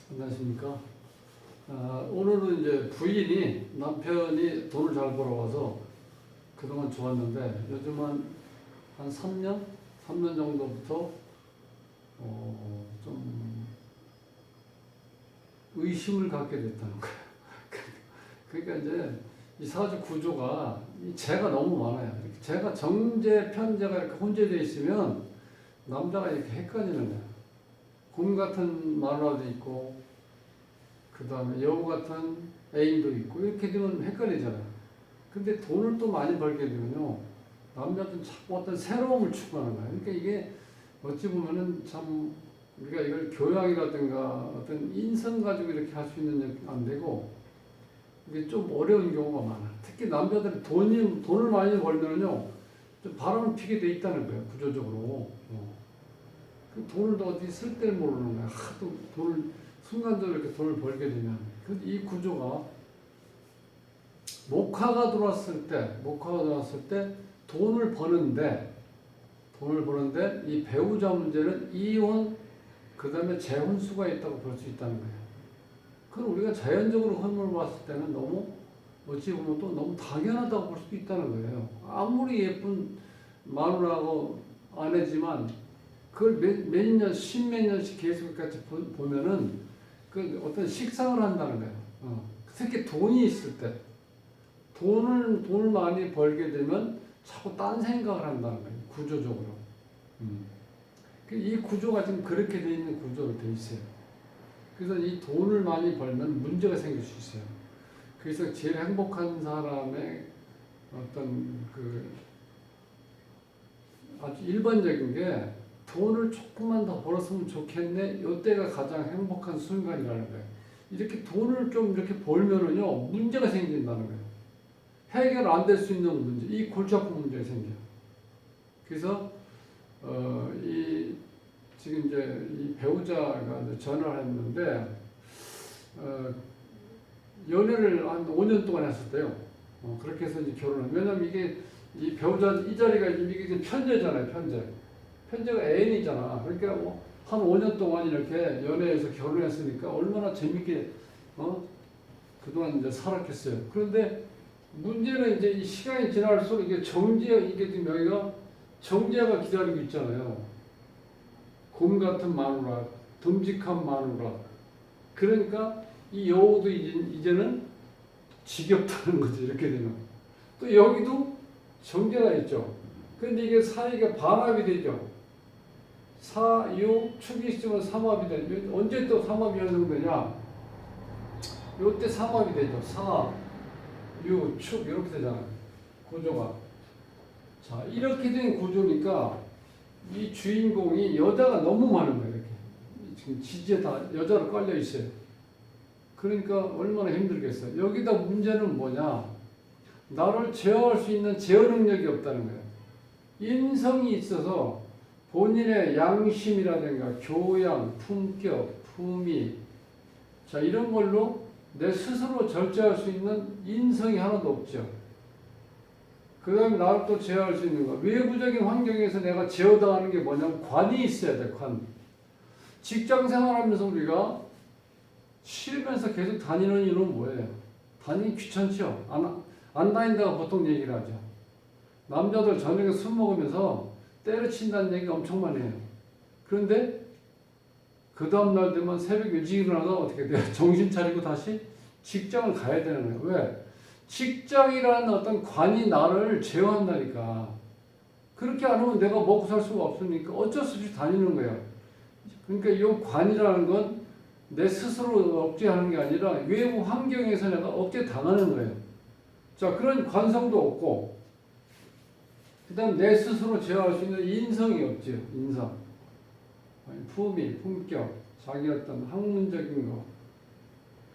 안녕하십니까. 오늘은 이제 부인이 남편이 돈을 잘 벌어와서 그동안 좋았는데 요즘 한 3년? 3년 정도부터 좀 의심을 갖게 됐다는 거예요. 그러니까 이제 이 사주 구조가 재가 너무 많아요. 이렇게 재가 정제, 편재가 이렇게 혼재되어 있으면 남자가 이렇게 헷갈리는 거예요. 곰 같은 마누라도 있고, 그 다음에 여우 같은 애인도 있고, 이렇게 되면 헷갈리잖아요. 근데 돈을 또 많이 벌게 되면요, 남자들은 자꾸 어떤 새로움을 추구하는 거예요. 그러니까 이게 어찌 보면은 참, 우리가 이걸 교양이라든가 어떤 인성 가지고 이렇게 할 수 있는 게 안 되고, 이게 좀 어려운 경우가 많아요. 특히 남자들이 돈을 많이 벌면요, 좀 바람을 피게 돼 있다는 거예요, 구조적으로. 그 돈을 또 어디 쓸 때를 모르는 거야. 하도 돈을, 순간적으로 이렇게 돈을 벌게 되면. 이 구조가 목화가 들어왔을 때 돈을 버는데 이 배우자 문제는 이혼, 그 다음에 재혼수가 있다고 볼 수 있다는 거예요. 그건 우리가 자연적으로 흐름을 봤을 때는 너무, 어찌 보면 또 너무 당연하다고 볼 수도 있다는 거예요. 아무리 예쁜 마누라하고 아내지만 그걸 몇 년, 십몇 년씩 계속 같이 보면은 그 어떤 식상을 한다는 거예요. 특히 돈이 있을 때, 돈을 많이 벌게 되면 자꾸 딴 생각을 한다는 거예요. 구조적으로. 이 구조가 지금 그렇게 돼 있는 구조로 돼 있어요. 그래서 이 돈을 많이 벌면 문제가 생길 수 있어요. 그래서 제일 행복한 사람의 어떤 그 아주 일반적인 게 돈을 조금만 더 벌었으면 좋겠네. 이때가 가장 행복한 순간이라는 거예요. 이렇게 돈을 좀 이렇게 벌면은요, 문제가 생긴다는 거예요. 해결 안 될 수 있는 문제, 이 골치 아픈 문제가 생겨요. 그래서, 지금 이제 이 배우자가 이제 전화를 했는데, 연애를 한 5년 동안 했었대요. 그렇게 해서 이제 결혼을. 왜냐면 이게, 이 배우자, 이 자리가 이게 편제잖아요, 편제. 편제가 애인이잖아. 그러니까 뭐 한 5년 동안 이렇게 연애해서 결혼했으니까 얼마나 재밌게 그동안 이제 살았겠어요. 그런데 문제는 이제 이 시간이 지날수록 이게 이게 지금 여기가 정제가 기다리고 있잖아요. 곰 같은 마누라, 듬직한 마누라. 그러니까 이 여우도 이제는 지겹다는 거지, 이렇게 되면. 또 여기도 정제가 있죠. 근데 이게 사이가 반합이 되죠. 사, 유, 축이 있으면 삼합이 되죠. 언제 또 삼합이 연성되냐? 요때 삼합이 되죠. 사, 유, 축 이렇게 되잖아요. 구조가. 자, 이렇게 된 구조니까 이 주인공이 여자가 너무 많은 거예요. 이렇게. 지금 지지에 다 여자로 깔려 있어요. 그러니까 얼마나 힘들겠어요. 여기다 문제는 뭐냐? 나를 제어할 수 있는 제어 능력이 없다는 거예요. 인성이 있어서 본인의 양심이라든가 교양, 품격, 품위, 자, 이런 걸로 내 스스로 절제할 수 있는 인성이 하나도 없죠. 그 다음에 나를 또 제어할 수 있는 거. 외부적인 환경에서 내가 제어당하는 게 뭐냐면 관이 있어야 돼, 관. 직장 생활하면서 우리가 싫으면서 계속 다니는 이유는 뭐예요? 다니기 귀찮죠? 안 다닌다고 보통 얘기를 하죠. 남자들 저녁에 술 먹으면서 때려친다는 얘기 엄청 많이 해요. 그런데 그 다음날 되면 새벽 일찍 일어나서 어떻게 돼요? 정신 차리고 다시 직장을 가야 되는 거예요. 왜? 직장이라는 어떤 관이 나를 제어한다니까. 그렇게 안 하면 내가 먹고 살 수가 없으니까 어쩔 수 없이 다니는 거예요. 그러니까 이 관이라는 건 내 스스로 억제하는 게 아니라 외부 환경에서 내가 억제 당하는 거예요. 자, 그런 관성도 없고, 그 다음 내 스스로 제어할 수 있는 인성이 없죠. 인성. 품위, 품격, 자기 어떤 학문적인 거,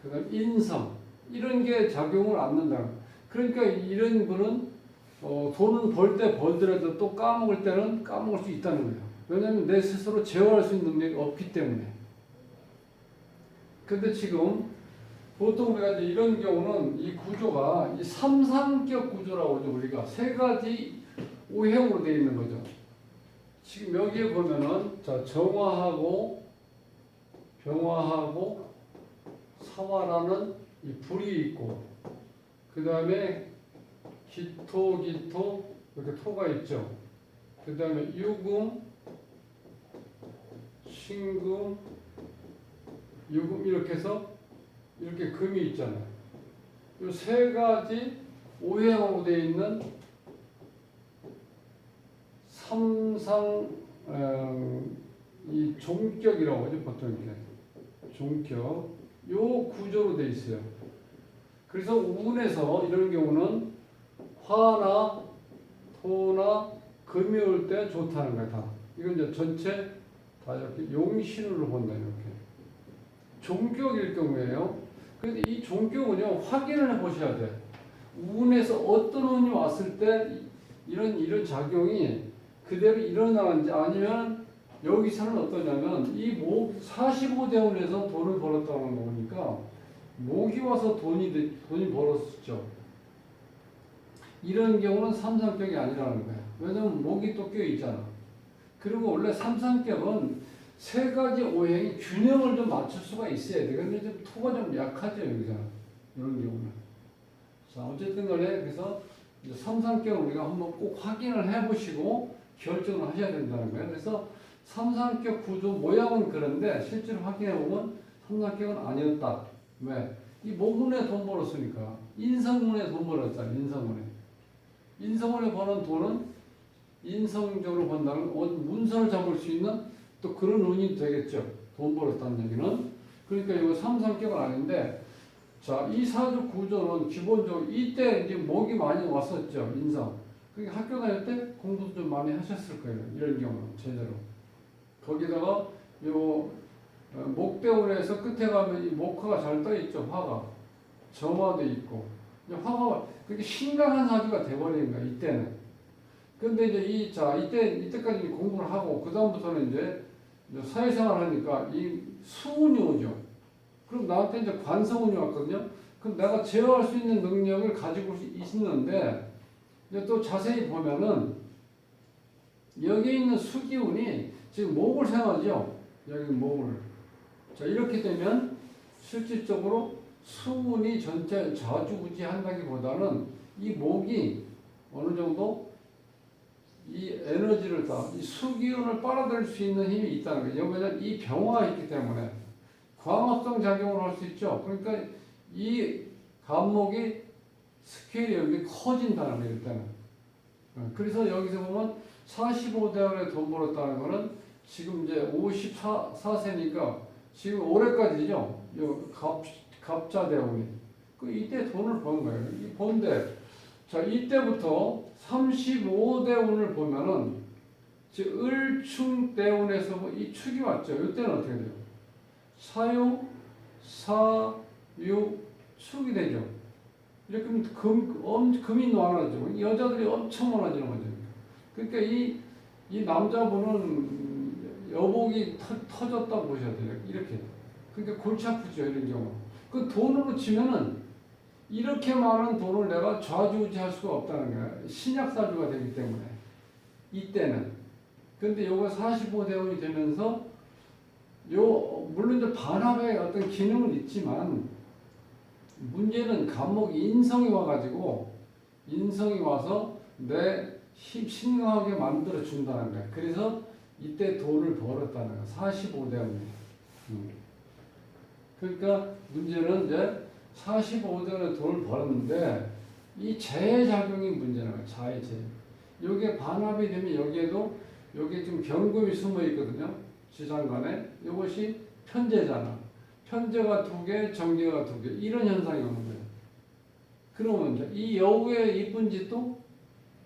그 다음 인성. 이런 게 작용을 안 한다. 그러니까 이런 분은 돈은 벌 때 벌더라도 또 까먹을 때는 까먹을 수 있다는 거예요. 왜냐하면 내 스스로 제어할 수 있는 능력이 없기 때문에. 근데 지금 보통 우리가 이제 이런 경우는 이 구조가 이 삼상격 구조라고 하죠. 우리가 세 가지 오형으로 되어 있는 거죠. 지금 여기에 보면은 자, 정화하고 병화하고 사화라는 이 불이 있고, 그 다음에 기토 이렇게 토가 있죠. 그 다음에 유금, 신금, 유금 이렇게 해서 이렇게 금이 있잖아요. 이 세 가지 오행으로 되어 있는 삼상 이 종격이라고 하죠. 보통 이렇게 종격 요 구조로 되어 있어요. 그래서 운에서 이런 경우는 화나 토나 금이 올 때 좋다는 거야. 다 이건 이제 전체 다 이렇게 용신으로 본다. 이렇게 종격일 경우에요. 근데 이 종격은요 확인을 해보셔야 돼. 운에서 어떤 운이 왔을 때 이런 작용이 그대로 일어나는지, 아니면 여기서는 어떠냐면 이 목 45대 운에서 돈을 벌었다는 거 보니까 목이 와서 돈이 벌었죠. 이런 경우는 삼상격이 아니라는 거야. 왜냐면 목이 또 껴 있잖아. 그리고 원래 삼상격은 세 가지 오행이 균형을 좀 맞출 수가 있어야 돼. 근데 좀 토가 좀 약하죠, 여기서. 이런 경우는. 자, 어쨌든 간에 그래서 삼상격을 우리가 한번 꼭 확인을 해보시고 결정을 하셔야 된다는 거예요. 그래서 삼상격 구조 모양은 그런데 실제로 확인해보면 삼상격은 아니었다. 왜? 이 목운에 돈 벌었으니까. 인성운에 돈 벌었잖아, 인성운에. 인성운에 버는 돈은 인성적으로 번다는 문서를 잡을 수 있는 또 그런 운이 되겠죠. 돈 벌었다는 얘기는. 그러니까 이거 삼상격은 아닌데, 자, 이 사주 구조는 기본적으로 이때 이제 목이 많이 왔었죠. 인성. 그러니까 학교 다닐 때 공부도 좀 많이 하셨을 거예요. 이런 경우는 제대로. 거기다가 요 목대운에서 끝에 가면 이 목화가 잘 떠 있죠. 화가. 점화도 있고. 화가 그렇게 심각한 사주가 돼버리는 거야. 이때는. 근데 이제 이때까지 공부를 하고 그다음부터는 이제 사회생활 하니까 이 수운이 오죠. 그럼 나한테 이제 관성운이 왔거든요. 그럼 내가 제어할 수 있는 능력을 가지고 있는데, 이제 또 자세히 보면은 여기 있는 수기운이 지금 목을 생하죠. 여기 목을. 자, 이렇게 되면 실질적으로 수운이 전체 좌지우지한다기보다는 이 목이 어느 정도 이 에너지를 이 수기운을 빨아들일 수 있는 힘이 있다는 거예요. 왜냐하면 이 병화가 있기 때문에 광합성 작용을 할 수 있죠. 그러니까 이 간목이 스케일이 여기 커진다는 거예요. 일단은. 그래서 여기서 보면 45대원에 돈 벌었다는 거는 지금 이제 54세니까 지금 올해까지죠. 갑자대원이. 이때 돈을 번 거예요. 본데, 자, 이때부터 35대운을 보면은 즉 을충대운에서 이 축이 왔죠. 이때는 어떻게 돼요? 사유, 사유, 축이 되죠. 이렇게 하면 금이 많아지고 여자들이 엄청 많아지는 거죠. 그러니까 이 남자분은 여복이 터졌다고 보셔야 돼요. 이렇게. 그러니까 골치 아프죠. 이런 경우. 그 돈으로 치면은 이렇게 많은 돈을 내가 좌지우지할 수가 없다는 거야. 신약사주가 되기 때문에. 이때는. 근데 요거 45대운이 되면서 물론 이제 반합의 어떤 기능은 있지만 문제는 간목이 인성이 와가지고 인성이 와서 내 힘 심각하게 만들어 준다는 거야. 그래서 이때 돈을 벌었다는 거야. 45대운이. 그러니까 문제는 이제 45대운에 돈을 벌었는데 이 재작용이 문제는 거야. 자해재. 요게 반합이 되면 여기에도 여기 지금 경금이 숨어 있거든요. 지장간에. 이것이 편재잖아. 편재가 2개, 정제가 2개. 이런 현상이 오는 거예요. 그러면 이제 이 여우의 이쁜 짓도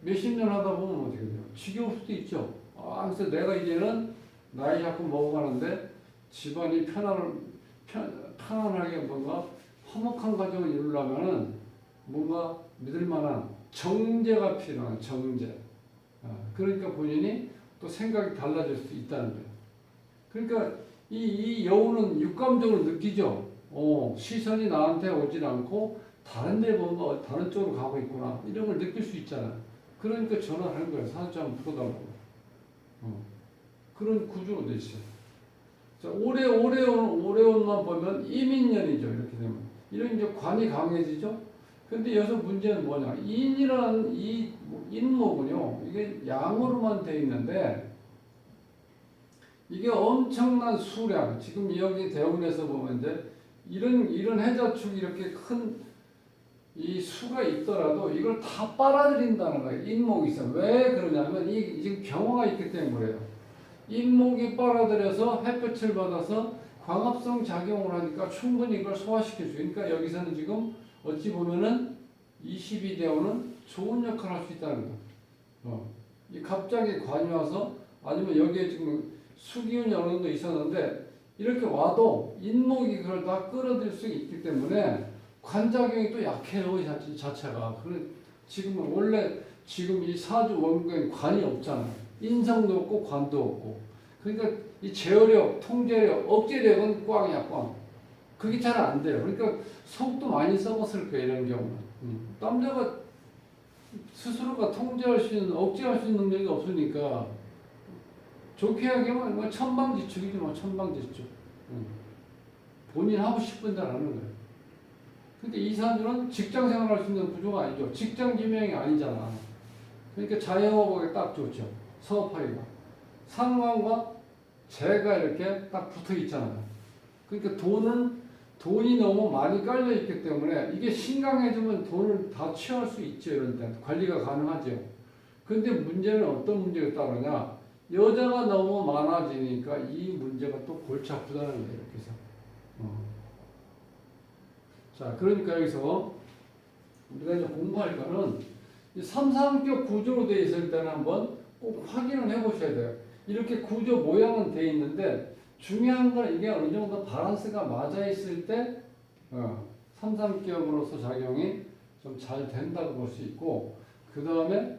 몇십 년 하다 보면 어떻게 돼요? 지겨울 수도 있죠. 그래서 내가 이제는 나이 자꾸 먹어가는데 집안이 편안하게 뭔가 화목한 가정을 이루려면은 뭔가 믿을 만한 정제가 필요한 정제. 그러니까 본인이 또 생각이 달라질 수 있다는 거예요. 그러니까 이 여우는 육감적으로 느끼죠. 시선이 나한테 오질 않고 다른 데 뭔가 다른 쪽으로 가고 있구나. 이런 걸 느낄 수 있잖아요. 그러니까 전화하는 거예요. 사주 한번 풀어달라고. 그런 구조로 돼 있어요. 자, 오래온만 보면 이민년이죠. 이렇게 되면. 이런 이제 관이 강해지죠. 근데 여기서 문제는 뭐냐. 인이라는 이 인목은요, 이게 양으로만 돼 있는데, 이게 엄청난 수량. 지금 여기 대운에서 보면 이제 이런 해자축이 이렇게 큰 이 수가 있더라도 이걸 다 빨아들인다는 거예요. 인목이 있어. 왜 그러냐면 이 지금 경화가 있기 때문에 그래요. 인목이 빨아들여서 햇볕을 받아서 광합성 작용을 하니까 충분히 이걸 소화시켜 주니까 그러니까 여기서는 지금 어찌 보면은 22대원은 좋은 역할을 할 수 있다는 거예요. 이 갑자기 관이 와서 아니면 여기에 지금 수기운이 어느 정도 있었는데 이렇게 와도 인목이 그걸 다 끌어들일 수 있기 때문에 관작용이 또 약해요. 이 자체가. 지금은 원래 지금 이 사주 원국에는 관이 없잖아요. 인성도 없고 관도 없고. 그러니까 이 제어력, 통제력, 억제력은 꽝이야, 꽝. 그게 잘 안 돼요. 그러니까 속도 많이 썩었을 거예요, 이런 경우는. 남자가 스스로가 통제할 수 있는, 억제할 수 있는 능력이 없으니까 좋게 하기면 뭐 천방지축이지 뭐 천방지축. 본인 하고 싶은 대로 하는 거예요. 근데 이 사주는 직장 생활할 수 있는 구조가 아니죠. 직장 지명이 아니잖아. 그러니까 자영업하기 딱 좋죠. 사업하기가. 상관과 재가 이렇게 딱 붙어 있잖아요. 그러니까 돈이 너무 많이 깔려 있기 때문에 이게 신강해지면 돈을 다 취할 수 있죠. 이런 데 관리가 가능하죠. 근데 문제는 어떤 문제가 따르냐. 여자가 너무 많아지니까 이 문제가 또 골치 아프다는 거예요. 이렇게 해서. 자, 그러니까 여기서 우리가 이제 공부할 거는 이 삼삼격 구조로 되어 있을 때는 한번 꼭 확인을 해 보셔야 돼요. 이렇게 구조 모양은 되어 있는데 중요한 건 이게 어느 정도 밸런스가 맞아 있을 때 삼삼격으로서 작용이 좀 잘 된다고 볼 수 있고 그 다음에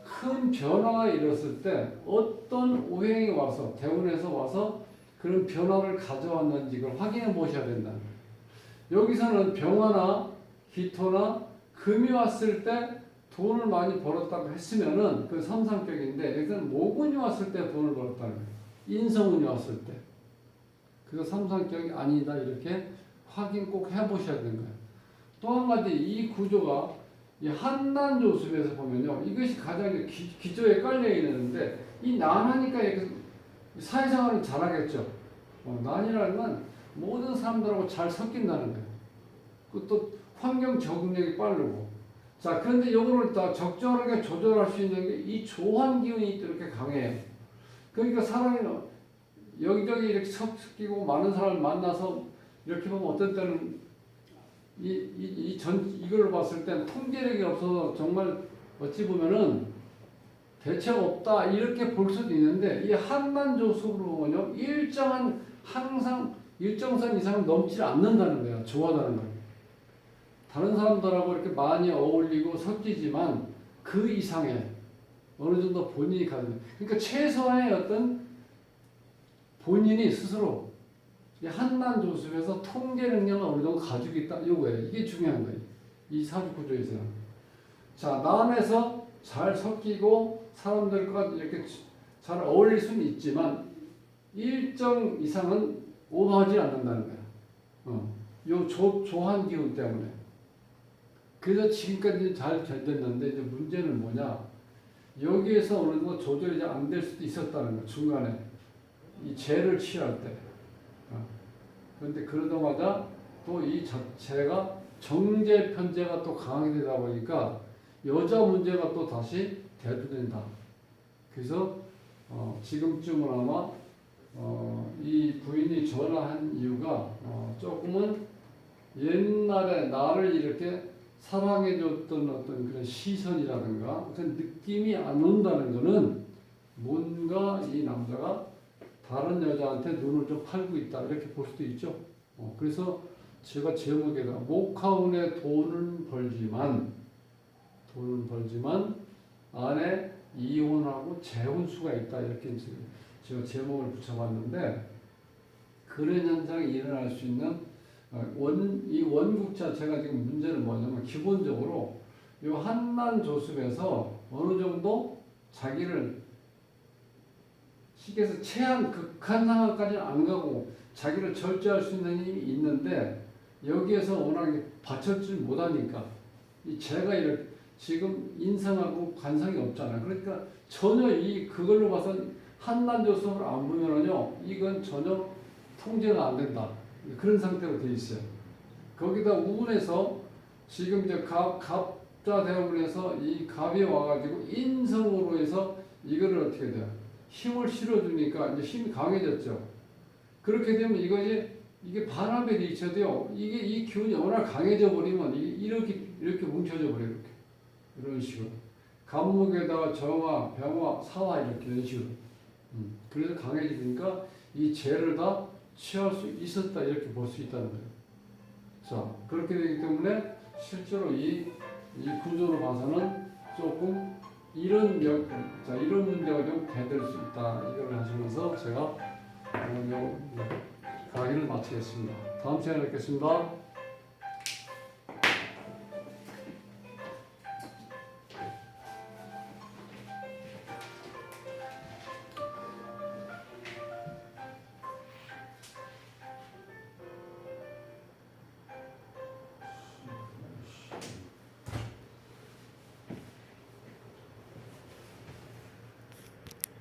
큰 변화가 일었을 때 어떤 오행이 와서 대운에서 와서 그런 변화를 가져왔는지 이걸 확인해 보셔야 된다는 거예요. 여기서는 병화나 기토나 금이 왔을 때 돈을 많이 벌었다고 했으면은 그 삼삼격인데 여기서는 모군이 왔을 때 돈을 벌었다는 거예요. 인성운이 왔을 때. 그래서 삼삼격이 아니다 이렇게 확인 꼭 해보셔야 되는 거예요. 또 한 가지 이 구조가 이 한난조습에서 보면요. 이것이 가장 기조에 깔려 있는데 이 난하니까 사회생활을 잘하겠죠. 난이라는 건 모든 사람들하고 잘 섞인다는 거예요. 또 환경 적응력이 빠르고. 자, 그런데 이거를 다 적절하게 조절할 수 있는 게 이 조한 기운이 이렇게 강해요. 그러니까 사람이 여기저기 이렇게 섞이고 많은 사람을 만나서 이렇게 보면 어떤 때는 이걸 봤을 땐 통제력이 없어서 정말 어찌 보면은 대책 없다 이렇게 볼 수도 있는데 이 한난조수로 보면요. 항상 일정선 이상은 넘지 않는다는 거예요. 좋아하다는 거예요. 다른 사람들하고 이렇게 많이 어울리고 섞이지만 그 이상의 어느 정도 본인이 가진 그러니까 최소한의 어떤 본인이 스스로 한난조습에서 통제 능력을 어느 정도 가지고 있다 이거예요. 이게 중요한 거예요. 이 사주 구조에서는. 자, 남에서 잘 섞이고 사람들과 이렇게 잘 어울릴 수는 있지만 일정 이상은 오버하지 않는다는 거예요. 요 조한 기운 때문에. 그래서 지금까지 잘 됐는데 이제 문제는 뭐냐? 여기에서 어느 정도 조절이 안 될 수도 있었다는 거예요. 중간에 이 재를 취할 때. 그런데 그러자마자 또 이 자체가 정제 편제가 또 강하게 되다 보니까 여자 문제가 또 다시 대두된다. 그래서 지금쯤은 아마 이 부인이 전화한 이유가 조금은 옛날에 나를 이렇게 사랑해줬던 어떤 그런 시선이라든가 어떤 느낌이 안 온다는 거는 뭔가 이 남자가 다른 여자한테 눈을 좀 팔고 있다 이렇게 볼 수도 있죠. 그래서 제가 제목에다 목화운에 돈은 벌지만 안에 이혼하고 재혼수가 있다 이렇게 제가 제목을 붙여봤는데 그런 현상이 일어날 수 있는 이 원국 자체가 지금 문제는 뭐냐면 기본적으로 이 한난조습에서 어느 정도 자기를 쉽게 해서 최한 극한 상황까지는 안 가고 자기를 절제할 수 있는 힘이 있는데 여기에서 워낙 받쳐주지 못하니까 이 제가 이렇게 지금 인상하고 관상이 없잖아요. 그러니까 전혀 이 그걸로 봐서 한난 요소를 안 보면은요 이건 전혀 통제가 안 된다. 그런 상태로 돼 있어요. 거기다 우운에서 지금 이제 갑자 대원에서 이 갑이 와가지고 인성으로 해서 이거를 어떻게 돼요? 힘을 실어주니까 이제 힘이 강해졌죠. 그렇게 되면 이게 바람에 대처도요. 이게 이 기운이 워낙 강해져 버리면 이렇게 뭉쳐져 버려 이렇게 이런 식으로 갑목에다가 정화, 병화, 사화 이렇게 이런 식으로. 그래서 강해지니까 이 죄를 다 취할 수 있었다 이렇게 볼 수 있다는 거예요. 자 그렇게 되기 때문에 실제로 이 구조로 봐서는 조금 이런 문제가 좀 대될 수 있다 이걸 하시면서 제가 오늘 강의를 마치겠습니다. 다음 시간에 뵙겠습니다.